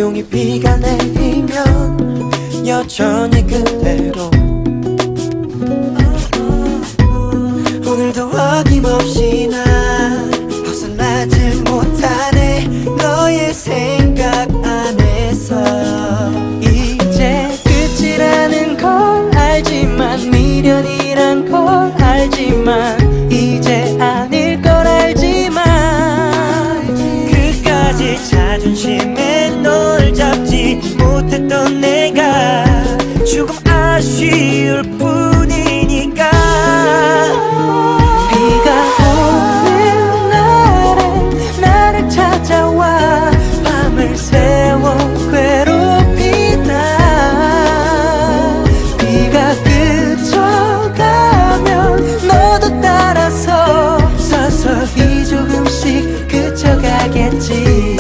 조용히 비가 내리면 여전히 그대로 오늘도 어김없이 난 벗어나질 못하네 너의 생각 안에서 이제 끝이라는 걸 알지만 미련이란 걸 알지만 이제 아닐 걸 알지만 그까지 자존심에 널 잡지 못했던 내가 조금 아쉬울 뿐이니까 비가 오는 날에 나를 찾아와 밤을 새워 괴롭히다 비가 그쳐가면 너도 따라서 서서히 조금씩 그쳐가겠지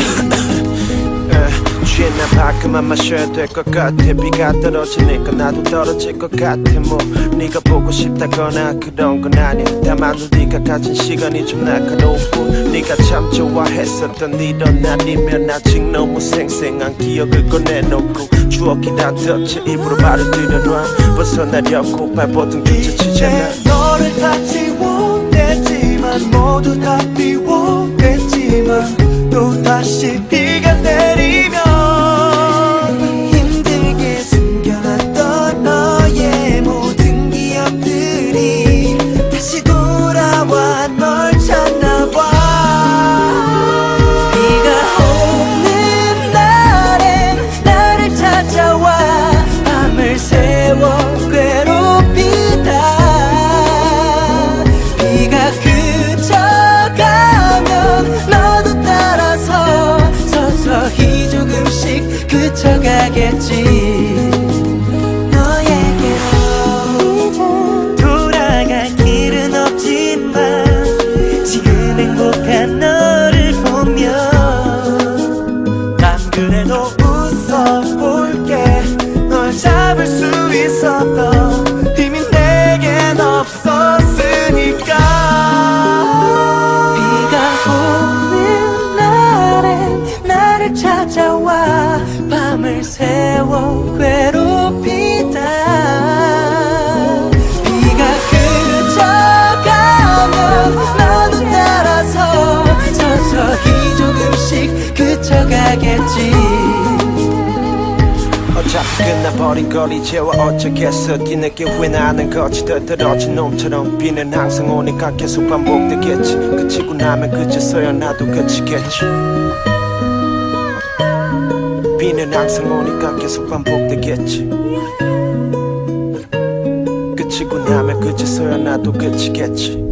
취해 난 밖에만 마셔야 될 것 같아 비가 떨어지니까 나도 떨어질 것 같아 뭐 네가 보고 싶다거나 그런 건 아니야 다만 우리가 가진 시간이 좀 날카로운 뿐 네가 참 좋아했었던 이런 날이면 아직 너무 생생한 기억을 꺼내놓고 추억이란 덫에 일부러 발을 들여놔 벗어나려고 발버둥 뒤쳐치잖아 너를 다 지워냈지만 모두 다 비워냈지만 또 다시 비가 내리면 힘들게 숨겨놨던 너의 모든 기억들이 다시 돌아와 널 찾나봐 비가 오는 날엔 나를 찾아와 밤을 새워 괴롭히다 비가 그쳐가면 너도 따라서 서서히 조금씩 그쳐가겠지 너에게로 돌아갈 길은 없지만 지금 행복한 너를 보며 난 그래도 웃어볼게 널 잡을 수 있었던 힘이 내겐 없었으니까 비가 오는 날엔 나를 찾아와 밤을 새워 괴롭히다 비가 그쳐가면 너도 따라서 서서히 조금씩 그쳐가겠지 어차피 끝나버린 걸 이제와 어쩌겠어 뒤늦게 후회나는 거지 떨어진 놈처럼 비는 항상 오니까 계속 반복되겠지 그치고 나면 그제서야 나도 그치겠지 비는 항상 오니까 계속 반복되겠지 그치고 나면 그제서야 나도 그치겠지